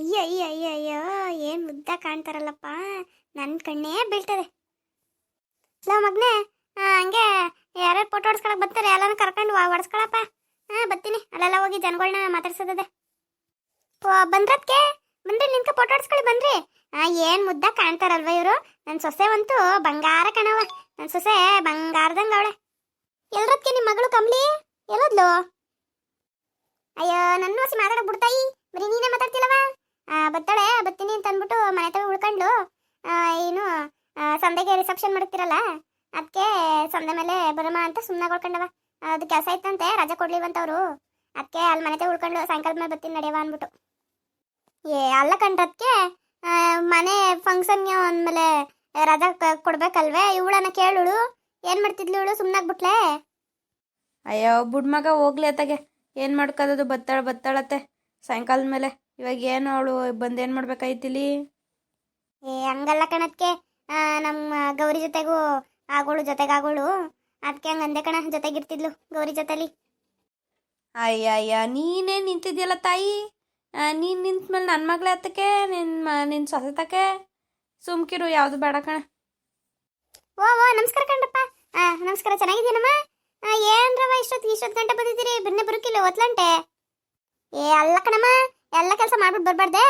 ಅಯ್ಯ ಅಯ್ಯ ಅಯ್ಯ ಅಯ್ಯೋ ಏನು ಉದ್ದ ಕಾಣ್ತಾರಲ್ಲಪ್ಪ. ನನ್ನ ಕಣ್ಣೇ ಬೀಳ್ತದೆ. ಲೋ ಮಗ್ನೆ, ಹಂಗೆ ಯಾರ್ಯಾರು ಫೋಟೋ ಹೊಡ್ಸ್ಕೊಳಕ್ ಬರ್ತಾರೆ ಎಲ್ಲಾನು ಕರ್ಕೊಂಡು ಹೊಡ್ಸ್ಕೊಳಪ್ಪ. ಬರ್ತೀನಿ. ಅಲ್ಲೆಲ್ಲ ಹೋಗಿ ಜನಗಳನ್ನ ಮಾತಾಡ್ಸೋದದೆ. ಬಂದ್ರದ್ಕೆ ಬಂದ್ರಿ, ನಿಂತ್ಕ ಫೋಟೋ ಹೊಡ್ಸ್ಕೊಳ್ಳಿ ಬನ್ರಿ. ಏನು ಮುದ್ದ ಕಾಣ್ತಾರಲ್ವ ಇವರು. ನನ್ನ ಸೊಸೆ ಅಂತೂ ಬಂಗಾರ ಕಣವ. ನನ್ನ ಸೊಸೆ ಬಂಗಾರದಂಗ ಅವಳೆ. ಎಲ್ರದ್ಕೆ ನಿಮ್ಮ ಮಗಳು ಕಮ್ಲಿ ಎಲ್ಲೋದ್ಲು? ಅಯ್ಯೋ ನನ್ನ ಹೊಸಿ ಮಾತಾಡಕ್ ಬಿಡ್ತಾಯಿ, ಬರೀ ನೀನೇ ಮಾತಾಡ್ತಿಲ್ಲವ. ಬತ್ತಾಳೆ ಬತ್ತೀನಿ ಅಂತ ಅಂದ್ಬಿಟ್ಟು ಮನೆ ತಗ ಉಳ್ಕೊಂಡ್ಲು. ಏನು ಸಂದೆಗೆ ರಿಸೆಪ್ಷನ್ ಮಾಡ್ತಿರಲ್ಲ, ಅದಕ್ಕೆ ಸಂದೆ ಮೇಲೆ ಬರಮ್ಮ ಅಂತ ಸುಮ್ಮನೆ ಉಳ್ಕೊಂಡವ. ಅದು ಕೆಲಸ ಇತ್ತಂತೆ, ರಜೆ ಕೊಡ್ಲಿವಂತವ್ರು. ಅದಕ್ಕೆ ಅಲ್ಲಿ ಮನೆ ತಗ ಉಳ್ಕೊಂಡು ಸಾಯಂಕಾಲದ ಮೇಲೆ ಬರ್ತೀನಿ ನಡೆಯವ ಅಂದ್ಬಿಟ್ಟು. ಅಲ್ಲ ಕಂಡ್ರದ್ಕೆ ಮನೆ ಫಂಕ್ಷನ್ಗೆ ಅಂದಮೇಲೆ ರಜಾ ಕೊಡ್ಬೇಕಲ್ವೇ. ಇವಳನ್ನ ಕೇಳುಳು ಏನು ಮಾಡ್ತಿದ್ಲು ಇವಳು, ಸುಮ್ಮನಾಗ್ಬಿಟ್ಲೆ. ಅಯ್ಯೋ ಬುಡ್ ಮಗ ಹೋಗ್ಲಿ ಅತ್ತಾಗೆ, ಏನು ಮಾಡ್ಕೋದು. ಬತ್ತಾಳತ್ತೆ ಸಾಯಂಕಾಲದ ಮೇಲೆ. ಇವಾಗ ಏನು ಅವಳು ಬಂದೇನು ಮಾಡ್ಬೇಕಾಯ್ತಿಲಿ? ಹಂಗಲ್ಲ ಕಣದ್ಕೆ, ನಮ್ಮ ಗೌರಿ ಜೊತೆಗೂ ಆಗೋಳು ಜೊತೆಗಾಗೋಳು. ಅದಕ್ಕೆ ಹಂಗೆ ಅಂದೆ ಕಣ, ಜೊತೆಗಿರ್ತಿದ್ಲು ಗೌರಿ ಜೊತೆಲಿ. ಅಯ್ಯ ನೀನೇ ನಿಂತಿದ್ಯಲ್ಲ ತಾಯಿ. ನೀನು ನಿಂತ ಮೇಲೆ ನನ್ನ ಮಗಳೇ ಹತ್ತಕ್ಕೆ, ನಿನ್ನ ಸೊಸೆ ತಕ್ಕೆ ಸುಮ್ಕಿರು, ಯಾವುದು ಬೇಡ ಕಣ. ಓ ನಮಸ್ಕಾರ ಕಣ್ರಪ್ಪ. ನಮಸ್ಕಾರ, ಚೆನ್ನಾಗಿದ್ದೀನಮ್ಮ. ಏನ್ರವ ಇಷ್ಟೊತ್ತು ಗಂಟೆ ಬಂದಿದ್ದೀರಿ? ಬಿರ್ನೆ ಬರುಕಿಲ್ಲ ಒತ್ಲಂಟೆ. ಅಲ್ಲ ಕಣಮ್ಮ, ಎಲ್ಲ ಕೆಲಸ ಮಾಡ್ಬಿಟ್ಟು ಬರ್ಬಾರ್ದೆ.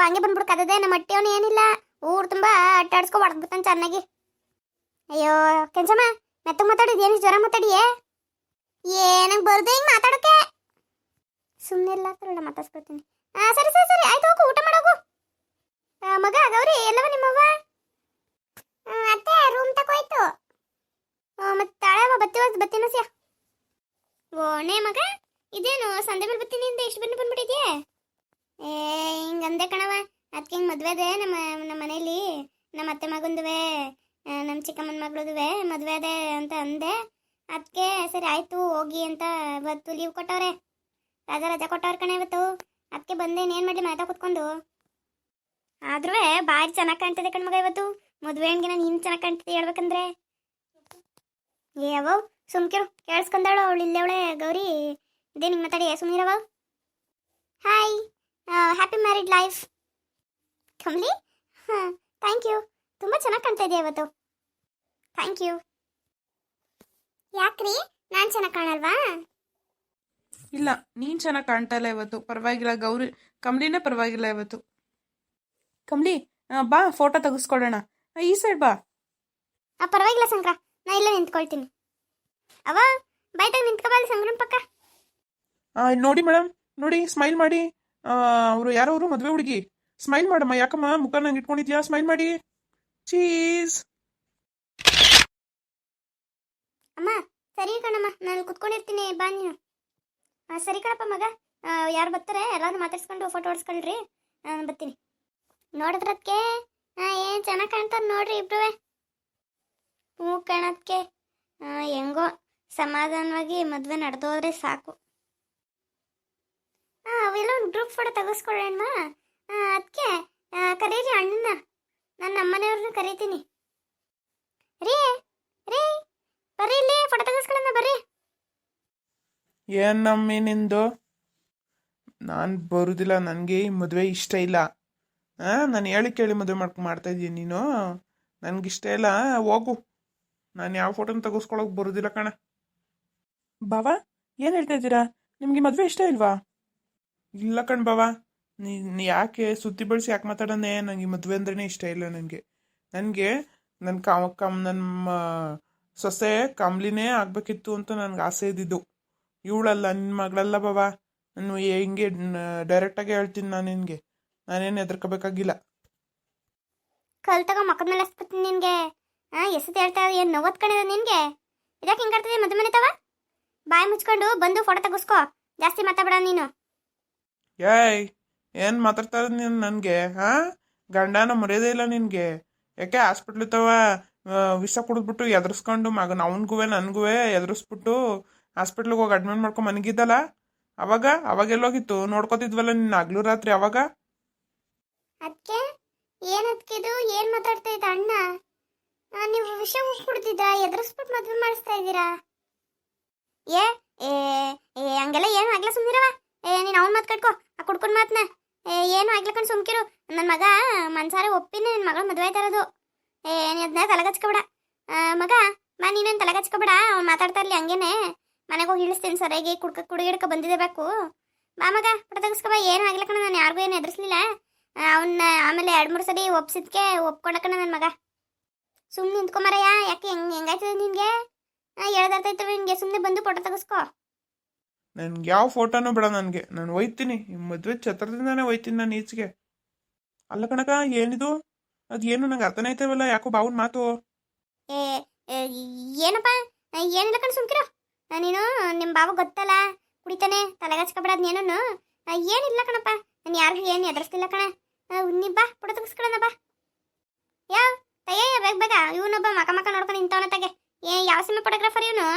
ಹಂಗೆ ಬಂದ್ಬಿಟ್ಟು ಕದದೆ. ನಮ್ಮ ಅಟ್ಟಿಯವನು ಏನಿಲ್ಲ, ಊರು ತುಂಬ ಅಟ್ಟಾಡ್ಸ್ಕೊ ಹೊಡೆದ್ಬಿಡ್ತಾನೆ ಚೆನ್ನಾಗಿ. ಅಯ್ಯೋ ಕೆಂಚಮ್ಮ, ಮೆತ್ತಗೆ ಮಾತಾಡಿದ್ ಏನು ಜ್ವರ ಮಾತಾಡಿಯೇ? ಏನಂಗೆ ಬರ್ದೆ ಹಿಂಗೆ ಮಾತಾಡೋಕೆ? ಸುಮ್ಮನೆ ಇಲ್ಲ ತರೋಣ, ಮಾತಾಡ್ಸ್ಕೊಳ್ತೀನಿ. ಸರಿ ಸರಿ ಸರಿ ಆಯ್ತು, ಹೋಗು ಊಟ ಮಾಡೋಗು. ಮಗ ಗೌರಿ ಎಲ್ಲವ ನಿಮ್ಮವ್ವ? ಅತ್ತೆ ರೂಮ್ ತಗೋಯ್ತು. ಮತ್ತೆ ತಾಳವ ಬತ್ತಿನ ಸಿಯ. ಓಣೆ ಮಗ, ಇದೇನು ಸಂದೆ ಮೇಲೆ ಬರ್ತೀನಿ ಅಂತ ಎಷ್ಟು ಬಂದ್ಬಿಟ್ಟಿದ್ಯೆ? ಹಿಂಗಂದೆ ಕಣವ. ಅದಕ್ಕೆ ಹಿಂಗೆ ಮದುವೆ ಅದೇ ನಮ್ಮ ಮನೇಲಿ. ನಮ್ಮ ಅತ್ತೆ ಮಗಂದುವೆ, ನಮ್ಮ ಚಿಕ್ಕಮ್ಮನ ಮಗಳದುವೆ ಮದುವೆ ಅದೇ ಅಂತ ಅಂದೆ. ಅದಕ್ಕೆ ಸರಿ ಆಯ್ತು ಹೋಗಿ ಅಂತ ಇವತ್ತು ಲೀವ್ ಕೊಟ್ಟವ್ರೆ. ರಜಾ ಕೊಟ್ಟವ್ರ ಕಣೆ ಇವತ್ತು. ಅದಕ್ಕೆ ಬಂದೇನು ಏನು ಮಾಡಲಿ ಮಾತಾ ಕೂತ್ಕೊಂಡು. ಆದ್ರೂ ಭಾರಿ ಚೆನ್ನಾಗಿ ಕಾಣ್ತಿದೆ ಕಣ್ಮಗ ಇವತ್ತು. ಮದುವೆ ಹಣ್ಣಿಗೆ ನಾನು ಇನ್ನು ಚೆನ್ನಾಗಿ ಕಾಣ್ತಿದ್ದೆ ಹೇಳ್ಬೇಕಂದ್ರೆ. ಅವವು ಸುಮ್ಕಿರು, ಕೇಳಿಸ್ಕೊಂಡಾಳು ಅವಳು ಇಲ್ಲೇ ಅವಳೆ ಗೌರಿ. ಇದೇ ನಿಮ್ಮ ಮಾತಾಡಿ ಸುಮ್ಮನಿರವ. Hi, happy married life Kamli. Thank you, ತುಂಬ ಚೆನ್ನಾಗಿ ಕಾಣ್ತಾ ಇದೆಯಾ ಇವತ್ತು. Thank you. ಯಾಕ್ರಿ, ನಾನು ಚೆನ್ನಾಗಿ ಕಾಣಲ್ವಾ? ಇಲ್ಲ, ನೀನು ಚೆನ್ನಾಗಿ ಕಾಣ್ತಾ ಇಲ್ಲ ಇವತ್ತು. ಪರವಾಗಿಲ್ಲ ಗೌರಿ, ಕಮ್ಲಿನೇ ಪರವಾಗಿಲ್ಲ ಇವತ್ತು. ಕಮ್ಲಿ ಬಾ, ಫೋಟೋ ತೆಗೆಸ್ಕೊಡೋಣ. ಈ ಸೈಡ್ ಬಾ. ಪರವಾಗಿಲ್ಲ ಸಂಕ್ರ, ನಾ ಇಲ್ಲೇ ನಿಂತ್ಕೊಳ್ತೀನಿ. ಅವ ಬೈಟಾಗ ನಿಂತ್ಕೋಬಾಲಿ ಸಂಕ್ರನ ಪಕ್ಕ. ನೋಡಿ ಮೇಡಮ್, ನೋಡಿ ಸ್ಮೈಲ್ ಮಾಡಿ. ಅವರು ಯಾರವರು? ಮದುವೆ ಹುಡುಗಿ. ಸ್ಮೈಲ್ ಮಾಡಮ್ಮ. ಯಾಕಮ್ಮ ಮುಖ ನಂಗೆ ಇಟ್ಕೊಂಡಿದ್ಯಾ? ಸ್ಮೈಲ್ ಮಾಡಿ. ಚೀಸ್. ಅಮ್ಮ ಸರಿ ಕಣಮ್ಮ, ನಾನು ಕುತ್ಕೊಂಡಿರ್ತೀನಿ, ಬಾ ನೀನು. ಸರಿ ಕಣಪ್ಪ ಮಗ, ಯಾರು ಬರ್ತಾರೆ ಎಲ್ಲಾರು ಮಾತಾಡ್ಸ್ಕೊಂಡು ಫೋಟೋ ಹೊಡ್ಸ್ಕೊಳ್ರಿ. ನಾನು ಬರ್ತೀನಿ. ನೋಡಿದ್ರದ್ಕೆ ಏನು ಚೆನ್ನಾಗಿ ಕಾಣ್ತಾರೆ ನೋಡ್ರಿ ಇಬ್ರುವೆ. ಹ್ಞೂ ಕಾಣೋದಕ್ಕೆ ಹೆಂಗೋ ಸಮಾಧಾನವಾಗಿ ಮದುವೆ ನಡೆದೋದ್ರೆ ಸಾಕು. ಅವೆಲ್ಲ ಒಂದು ಗ್ರೂಪ್ ಫೋಟೋ ತೆಗೆಸ್ಕೊಳ್ಳೋಣ. ಅದಕ್ಕೆ ಕರೀರಿ ಅಣ್ಣನ, ನಾನು ನಮ್ಮನೆಯವ್ರನ್ನ ಕರೀತೀನಿ. ರೀ ರೀ ಬರ್ರಿ, ಇಲ್ಲಿ ಫೋಟೋ ತೆಗೆಸ್ಕೊಳ್ಳೋಣ ಬರ್ರಿ. ಏನು ನಮ್ಮಿ ನಿಂದು? ನಾನು ಬರುದಿಲ್ಲ, ನನಗೆ ಈ ಮದುವೆ ಇಷ್ಟ ಇಲ್ಲ. ನಾನು ಹೇಳಿ ಕೇಳಿ ಮದುವೆ ಮಾಡ್ತಾ ಇದ್ದೀನಿ ನೀನು. ನನಗಿಷ್ಟ ಇಲ್ಲ, ಹೋಗು. ನಾನು ಯಾವ ಫೋಟೋನ ತೆಗೆಸ್ಕೊಳಕ್ಕೆ ಬರೋದಿಲ್ಲ ಕಣ. ಬಾವಾ, ಏನು ಹೇಳ್ತಾ ಇದ್ದೀರಾ? ನಿಮಗೆ ಮದುವೆ ಇಷ್ಟ ಇಲ್ವಾ? ಇಲ್ಲ ಕಣ್ ಬಾವಾ, ನೀನು ಯಾಕೆ ಸುದ್ದಿ ಬಳಸಿ ಯಾಕೆ ಮಾತಾಡೋಣ? ನನಗೆ ಮದುವೆ ಅಂದ್ರೇ ಇಷ್ಟ ಇಲ್ಲ. ನನಗೆ ನಮ್ಮ ಸೊಸೆ ಕಮ್ಲಿನೇ ಆಗಬೇಕಿತ್ತು ಅಂತ ನನಗೆ ಆಸೆ ಇದ್ದಿದ್ದು. ಇವಳಲ್ಲ, ನಿನ್ನ ಮಗಳಲ್ಲ ಬಾವಾ. ನಾನು ಹಿಂಗೆ ಡೈರೆಕ್ಟಾಗಿ ಹೇಳ್ತೀನಿ ನಾನು ನಿನಗೆ. ನಾನೇನು ಹೆದರ್ಕೋಬೇಕಾಗಿಲ್ಲ. ಕಲ್ ತಗೋ ಮಕ್ಕದ ಮೇಲೆ ಹಸ್ಬಿಡ್ತೀನಿ ನಿನಗೆ. ಎಸತ್ ಹೇಳ್ತಾ ಏನು ನೋವತ್ ಕಣಿದ ನಿನಗೆ? ಇದಕ್ಕೆ ಹಿಂಗೆ ಆಡ್ತಿದ್ದೆ ಮದುವೆ ಮನೆ ತವ? ಬಾಯಿ ಮುಚ್ಕೊಂಡು ಬಂದು ಫೋಟೋ ತೆಗೆಸ್ಕೋ, ಜಾಸ್ತಿ ಮಾತಾಡಬೇಡ ನೀನು. ಏಯ್, ಏನು ಮಾತಾಡ್ತಾ ಇರೋದು ನೀನು ನನಗೆ? ಗಂಡನ ಮರ್ಯಾದೆ ಇಲ್ಲ ನಿನಗೆ? ಯಾಕೆ ಹಾಸ್ಪಿಟ್ಲ್ ತವ ವಿಷ ಕುಡಿದ್ಬಿಟ್ಟು ಎದುರಿಸ್ಕೊಂಡು ಮಗನ ಅವನಿಗೂ ನನಗೂ ಎದುರಿಸ್ಬಿಟ್ಟು ಹಾಸ್ಪಿಟ್ಲಿಗೆ ಹೋಗಿ ಅಡ್ಮಿಟ್ ಮಾಡ್ಕೊಂಡು ಮನಗಿದ್ದಲ್ಲ? ಅವಾಗೆಲ್ಲೋಗಿತ್ತು ನೋಡ್ಕೋತಿದ್ವಲ್ಲ ನಿನ್ನ ಹಗ್ಲು ರಾತ್ರಿ. ಅವಾಗ ಅದಕ್ಕೆ ಏನದ್ಕಿದು, ಏನು ಮಾತಾಡ್ತಾ ಇದ್ದ ಅಣ್ಣ? ನೀವು ವಿಷ ಕುಡ್ದಿದ್ದ ಎದುರಿಸ್ಬಿಟ್ಟು ಮದುವೆ ಮಾಡಿಸ್ತಾ ಇದ್ದೀರಾ? ಏ ಏ ಹಂಗೆಲ್ಲ ಏನು ಆಗ್ಲ ಸುಮ್ಮನಿರವ. ನೀನು ಅವ್ನ ಮಾತು ಕಟ್ಕೋ, ಕುಡ್ಕೊಂಡು ಮಾತನ್ನ. ಏನು ಆಗ್ಲಕ್ಕಂಡು ಸುಮ್ಕಿರು. ನನ್ನ ಮಗ ಮನ್ಸಾರ ಒಪ್ಪಿನ ನಿನ್ನ ಮಗಳ ಮದುವೆ ಆಯ್ತಾ ಇರೋದು. ನೀ ಅದನ್ನ ತಲೆಗಚ್ಕೊಬೇಡ. ಮಗ ಬಾ, ನೀನೇನು ತಲೆಗಚ್ಕೊಬೇಡ. ಅವ್ನು ಮಾತಾಡ್ತಾ ಇರಲಿ ಹಂಗೇನೆ. ಮನೆಗೆ ಹೋಗಿ ಇಳಿಸ್ತೀನಿ ಸರಿಯಾಗಿ. ಕುಡಿಗಿಡ್ಕ ಬಂದಿದೆ ಬೇಕು. ಬಾ ಮಗ, ಪಟ ತೆಗಿಸ್ಕೊ ಬಾ. ಏನು ಆಗ್ಲಕ್ಕಣ, ನಾನು ಯಾರಿಗೂ ಏನು ಎದುರಿಸ್ಲಿಲ್ಲ. ಅವನ್ನ ಆಮೇಲೆ 2-3 ಸರಿ ಒಪ್ಕೊಂಡಕ್ಕಣ ನನ್ನ ಮಗ. ಸುಮ್ಮನೆ ನಿಂತ್ಕೊಂಬರಯ್ಯ. ಯಾಕೆ ಹೆಂಗಾಯ್ತದೆ ನಿನಗೆ? ಹೇಳ್ದಾರ್ತೈತವೆ ನಿನಗೆ. ಸುಮ್ಮನೆ ಬಂದು ಫೋಟೋ ತೆಗಿಸ್ಕೊ. ನನ್ಗೆ ಯಾವ ಫೋಟೋನೂ ಬೇಡ ನನಗೆ. ನಾನು ಒಯ್ತೀನಿ ಈ ಮದುವೆ ಛತ್ರದಿಂದಾನೇ ಒಯ್ತೀನಿ ನಾನು ಈಚೆಗೆ. ಅಲ್ಲ ಕಣಕ, ಏನಿದು? ಅದು ಏನು ನಂಗೆ ಅರ್ಥನೇ ಆಯ್ತವಲ್ಲ. ಯಾಕೋ ಬಾವನ್ ಮಾತು. ಏ ಏ, ಏನಪ್ಪ? ಏನಿಲ್ಲ ಕಣ, ಸುಮ್ಕಿರು. ನೀನು ನಿಮ್ಮ ಬಾವ ಗೊತ್ತಲ್ಲ, ಕುಡಿತಾನೆ. ತಲೆಗಚ್ಕೊಬೇಡ ಅದನ್ನೇನು. ಏನಿಲ್ಲ ಕಣಪ್ಪ. ನಾನು ಯಾರಿಗೂ ಏನು ಎದುರಿಸ್ತಿಲ್ಲ ಕಣ. ನೀ ಬಾ, ಫೋಟೋ ತೆಗಿಸ್ಕೊಳ್ಳೋಣ ಬಾ. ಯಾವ ತಯ್ಯ ಬೇಗ ಬೇಗ. ಇವನೊಬ್ಬ ಮಕ ನೋಡ್ಕೊಂಡು ನಿಂತವನ ತಗೆ. ಯಾವ ಸಿನಿಮಾ ಫೋಟೋಗ್ರಾಫರ್ ಇವನು?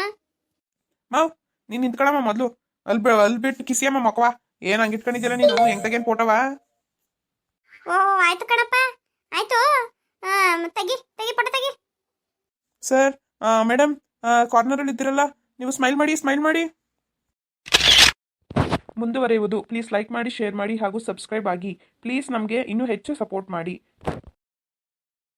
ಮಾವ್, ನೀನು ನಿಂತ್ಕೊಳಮ್ಮ ಮೊದಲು. ಅಲ್ಲಿ ಬಿಟ್ಟು ಕಿಸಿಯಮ್ಮ ಮಕ್ಕವಾ. ಏನು ಹಂಗಿಟ್ಕೊಂಡಿದ್ದೀರ ನೀನು? ಹೆಂಗ್ ತೆಗೇನು ಫೋಟೋವಾ? ಓ ಆಯ್ತು ಕಣಪ್ಪ, ಆಯ್ತು. ತೆಗಿ ತೆಗಿ, ಫೋಟೋ ತೆಗಿ. ಸರ್, ಮೇಡಮ್, ಕಾರ್ನರಲ್ಲಿ ಇದ್ದೀರಲ್ಲ, ನೀವು ಸ್ಮೈಲ್ ಮಾಡಿ. ಮುಂದುವರಿಯುವುದು. ಪ್ಲೀಸ್ ಲೈಕ್ ಮಾಡಿ, ಶೇರ್ ಮಾಡಿ ಹಾಗೂ ಸಬ್ಸ್ಕ್ರೈಬ್ ಆಗಿ. ಪ್ಲೀಸ್ ನಮಗೆ ಇನ್ನೂ ಹೆಚ್ಚು ಸಪೋರ್ಟ್ ಮಾಡಿ.